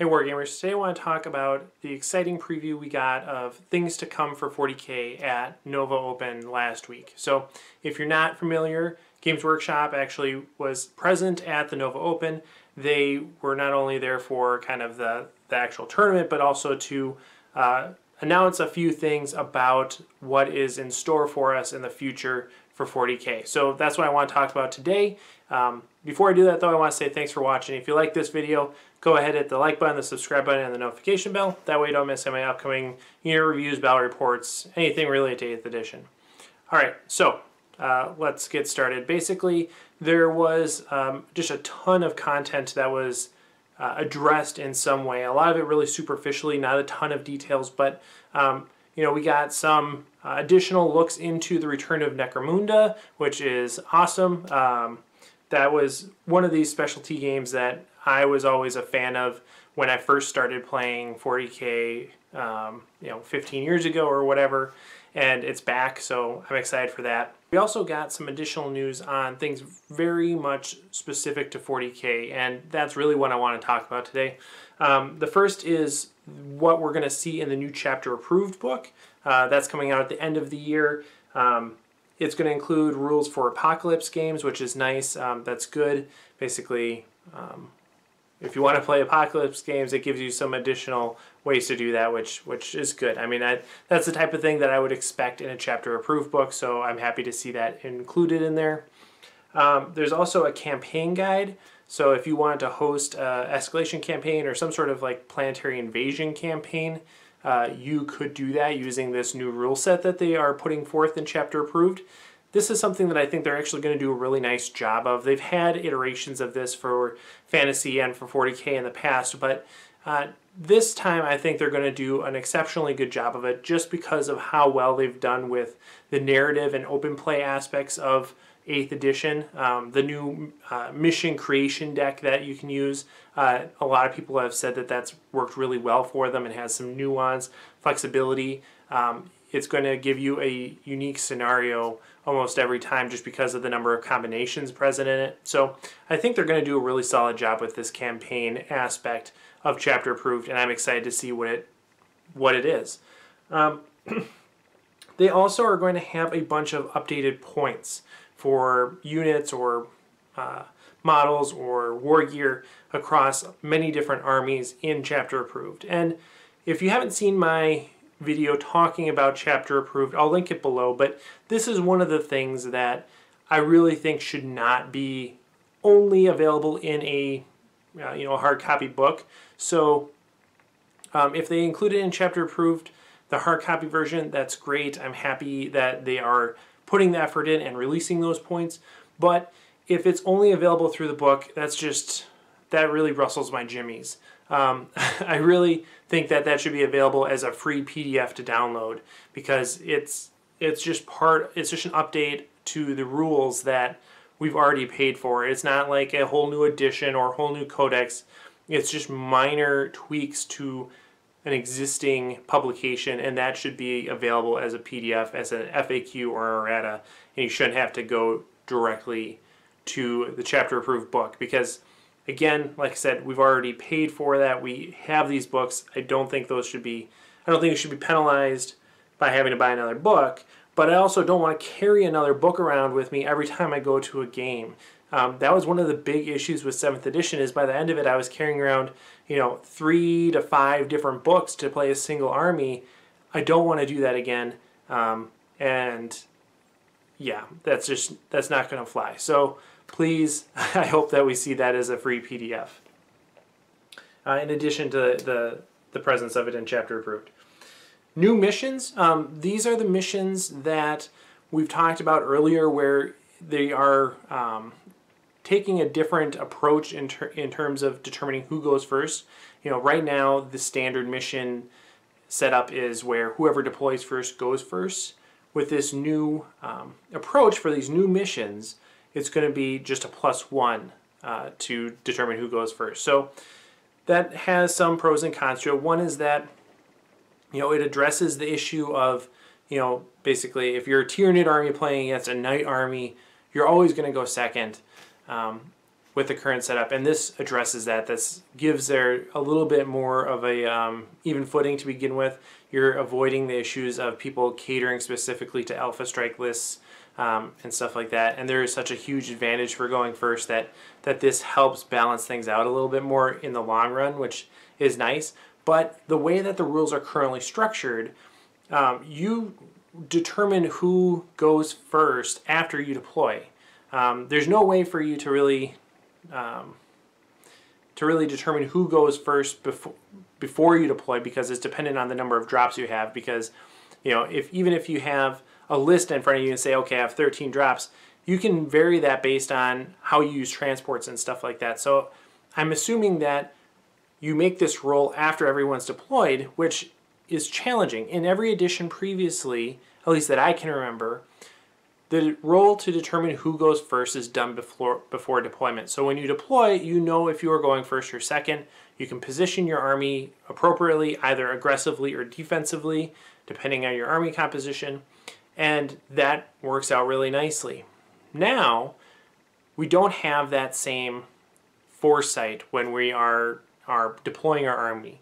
Hey Wargamers, today I want to talk about the exciting preview we got of things to come for 40K at Nova Open last week. So if you're not familiar, Games Workshop actually was present at the Nova Open. They were not only there for kind of the actual tournament, but also to announce a few things about what is in store for us in the future for 40K. So that's what I want to talk about today. Before I do that though, I want to say thanks for watching. If you like this video, go ahead, hit the like button, the subscribe button, and the notification bell. That way you don't miss any of my upcoming unit reviews, battle reports, anything related to 8th edition. Alright, so let's get started. Basically, there was just a ton of content that was addressed in some way. A lot of it really superficially, not a ton of details, but we got some additional looks into the return of Necromunda, which is awesome. That was one of these specialty games that I was always a fan of when I first started playing 40K, 15 years ago or whatever, and it's back, so I'm excited for that. We also got some additional news on things very much specific to 40K, and that's really what I want to talk about today. The first is what we're going to see in the new chapter approved book. That's coming out at the end of the year. It's going to include rules for Apocalypse games, which is nice. That's good. Basically, if you want to play Apocalypse games, it gives you some additional ways to do that, which is good. I mean, that's the type of thing that I would expect in a chapter approved book, so I'm happy to see that included in there. There's also a campaign guide. So if you wanted to host an escalation campaign or some sort of like planetary invasion campaign, you could do that using this new rule set that they are putting forth in chapter approved. This is something that I think they're actually going to do a really nice job of. They've had iterations of this for fantasy and for 40K in the past, but this time I think they're going to do an exceptionally good job of it just because of how well they've done with the narrative and open play aspects of 8th edition. The new mission creation deck that you can use, a lot of people have said that that's worked really well for them and has some nuance, flexibility. It's going to give you a unique scenario almost every time just because of the number of combinations present in it. So I think they're going to do a really solid job with this campaign aspect of chapter approved, and I'm excited to see what it is. They also are going to have a bunch of updated points for units or models or war gear across many different armies in chapter approved. And if you haven't seen my video talking about chapter approved, I'll link it below, but this is one of the things that I really think should not be only available in a hard copy book. So if they include it in chapter approved, the hard copy version, that's great. I'm happy that they are putting the effort in and releasing those points. But if it's only available through the book, that really rustles my jimmies. I really think that should be available as a free PDF to download because it's just an update to the rules that we've already paid for. It's not like a whole new edition or a whole new codex. It's just minor tweaks to an existing publication, and that should be available as a PDF, as an FAQ or errata, and you shouldn't have to go directly to the chapter approved book because, again, like I said, we've already paid for that. We have these books. I don't think you should be penalized by having to buy another book, but I also don't want to carry another book around with me every time I go to a game. That was one of the big issues with 7th edition is by the end of it I was carrying around 3 to 5 different books to play a single army. I don't want to do that again, and yeah, that's not going to fly. So please, I hope that we see that as a free PDF in addition to the presence of it in chapter approved. New missions, these are the missions that we've talked about earlier where they are taking a different approach in terms of determining who goes first. Right now the standard mission setup is where whoever deploys first goes first. With this new approach for these new missions, it's going to be just a +1 to determine who goes first. So that has some pros and cons to it. One is that it addresses the issue of basically if you're a Tyranid army playing against a Knight army, you're always going to go second. with the current setup, and this addresses that. This gives there a little bit more of a even footing to begin with. You're avoiding the issues of people catering specifically to alpha strike lists and stuff like that. And there is such a huge advantage for going first that this helps balance things out a little bit more in the long run, which is nice. But the way that the rules are currently structured, you determine who goes first after you deploy. There's no way for you to really determine who goes first before you deploy, because it's dependent on the number of drops you have. Because, you know, even if you have a list in front of you and say, okay, I have 13 drops, you can vary that based on how you use transports and stuff like that. So I'm assuming that you make this roll after everyone's deployed, which is challenging. In every edition previously, at least that I can remember, the roll to determine who goes first is done before deployment. So when you deploy, you know if you are going first or second. You can position your army appropriately, either aggressively or defensively, depending on your army composition, and that works out really nicely. Now, we don't have that same foresight when we are deploying our army.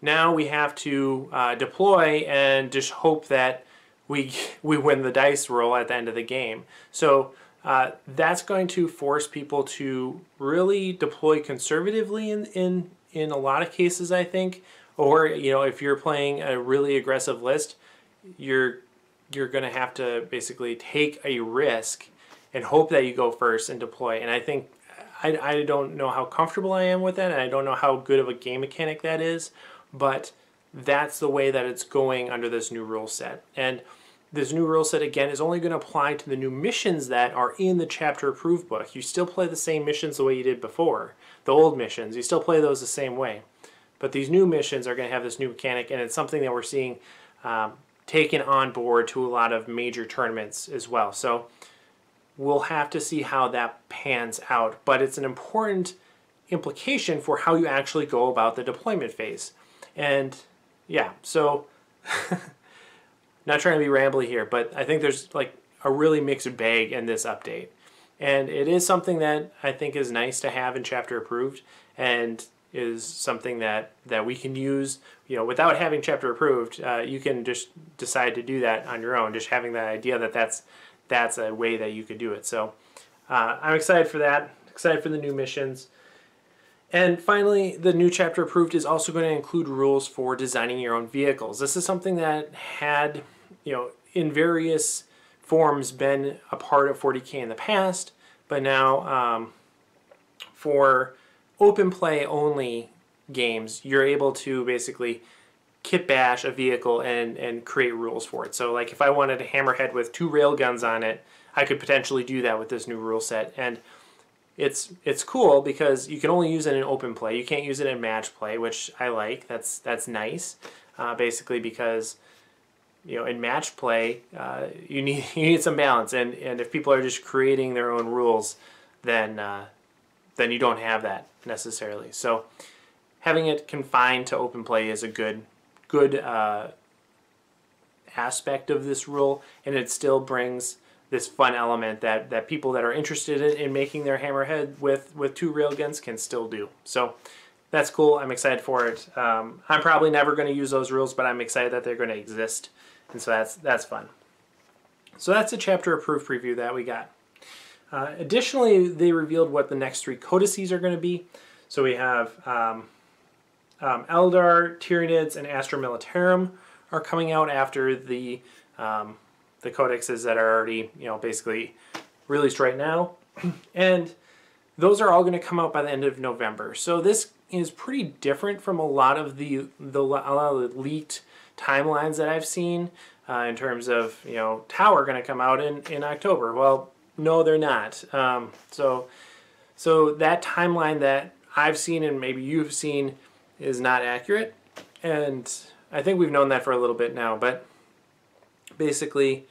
Now we have to deploy and just hope that we win the dice roll at the end of the game. So that's going to force people to really deploy conservatively in a lot of cases, I think. Or, you know, if you're playing a really aggressive list, you're going to have to basically take a risk and hope that you go first and deploy. And I think I don't know how comfortable I am with that, and I don't know how good of a game mechanic that is, but that's the way that it's going under this new rule set. And this new rule set, again, is only going to apply to the new missions that are in the chapter approved book. You still play the same missions the way you did before. The old missions, you still play those the same way. But these new missions are going to have this new mechanic, and it's something that we're seeing taken on board to a lot of major tournaments as well. So we'll have to see how that pans out. But it's an important implication for how you actually go about the deployment phase. And yeah, so not trying to be rambly here, but I think there's like a really mixed bag in this update. And it is something that I think is nice to have in chapter approved, and is something that we can use, you know, without having chapter approved. You can just decide to do that on your own, just having the idea that that's a way that you could do it. So I'm excited for that, excited for the new missions. And finally, the new chapter approved is also going to include rules for designing your own vehicles. This is something that had, you know, in various forms been a part of 40K in the past, but now for open play only games, you're able to basically kit bash a vehicle and create rules for it. So like if I wanted a hammerhead with 2 railguns on it, I could potentially do that with this new rule set. And it's cool because you can only use it in open play. You can't use it in match play, which I like. That's nice, basically, because, you know, in match play you need some balance, and if people are just creating their own rules, then you don't have that necessarily. So having it confined to open play is a good aspect of this rule, and it still brings this fun element that people that are interested in making their hammerhead with 2 railguns can still do. So that's cool. I'm excited for it. I'm probably never going to use those rules, but I'm excited that they're going to exist, and so that's fun. So that's a chapter approved preview that we got. Additionally, they revealed what the next 3 codices are going to be. So we have Eldar, Tyranids, and Astra Militarum are coming out after the codexes that are already, you know, basically released right now. And those are all going to come out by the end of November. So this is pretty different from a lot of the leaked timelines that I've seen in terms of, you know, Tau are going to come out in October. Well, no, they're not. So that timeline that I've seen and maybe you've seen is not accurate, and I think we've known that for a little bit now. But basically,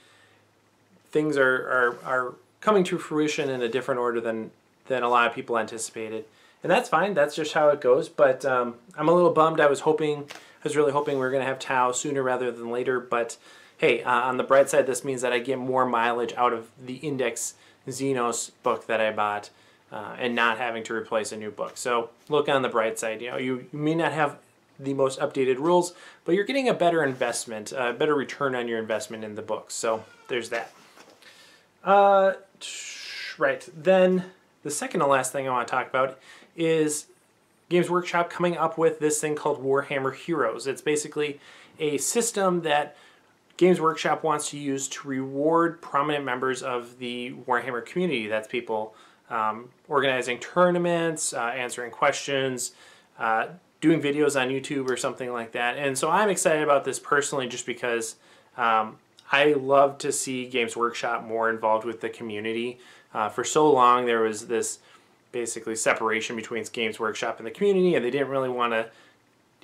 things are coming to fruition in a different order than a lot of people anticipated, and that's fine. That's just how it goes. But I'm a little bummed. I was really hoping we were going to have Tau sooner rather than later. But hey, on the bright side, this means that I get more mileage out of the Index Xenos book that I bought and not having to replace a new book. So look on the bright side. You know, you may not have the most updated rules, but you're getting a better investment, a better return on your investment in the books. So there's that. Right, then the second to last thing I want to talk about is Games Workshop coming up with this thing called Warhammer Heroes. It's basically a system that Games Workshop wants to use to reward prominent members of the Warhammer community. That's people organizing tournaments, answering questions, doing videos on YouTube or something like that. And so I'm excited about this personally just because I love to see Games Workshop more involved with the community. For so long there was this basically separation between Games Workshop and the community, and they didn't really want to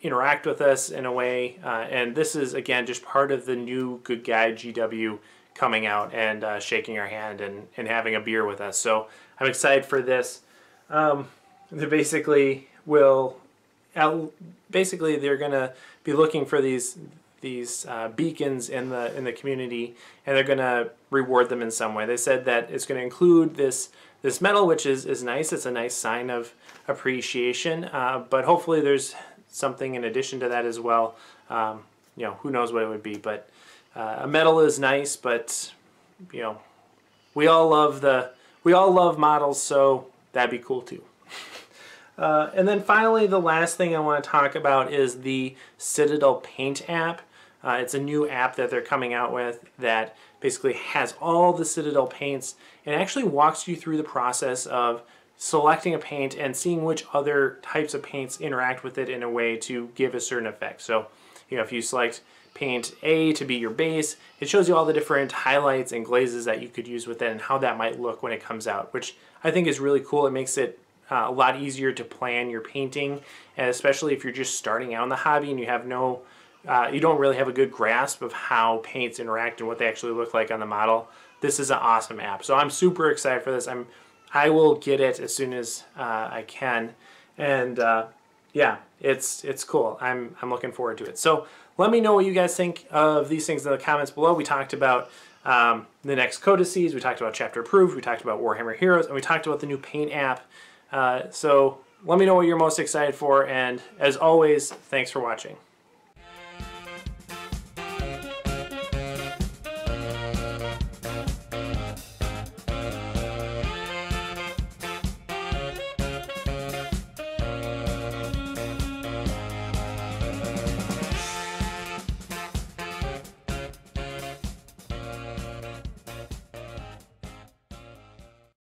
interact with us in a way. And this is, again, just part of the new good guy GW coming out and shaking our hand and having a beer with us. So I'm excited for this. They basically they're going to be looking for these beacons in the community, and they're going to reward them in some way. They said that it's going to include this medal, which is nice. It's a nice sign of appreciation, but hopefully there's something in addition to that as well. You know, who knows what it would be, but a medal is nice, but you know, we all love models, so that'd be cool too. And then finally, the last thing I want to talk about is the Citadel Paint App. It's a new app that they're coming out with that basically has all the Citadel paints and actually walks you through the process of selecting a paint and seeing which other types of paints interact with it in a way to give a certain effect. So, you know, if you select paint A to be your base, it shows you all the different highlights and glazes that you could use with it and how that might look when it comes out, which I think is really cool. It makes it a lot easier to plan your painting, and especially if you're just starting out in the hobby and you have you don't really have a good grasp of how paints interact and what they actually look like on the model. This is an awesome app. So I'm super excited for this. I will get it as soon as I can, and yeah, it's cool. I'm looking forward to it. So let me know what you guys think of these things in the comments below. We talked about the next codices, we talked about chapter approved, we talked about Warhammer Heroes, and we talked about the new paint app. So let me know what you're most excited for, and as always, thanks for watching.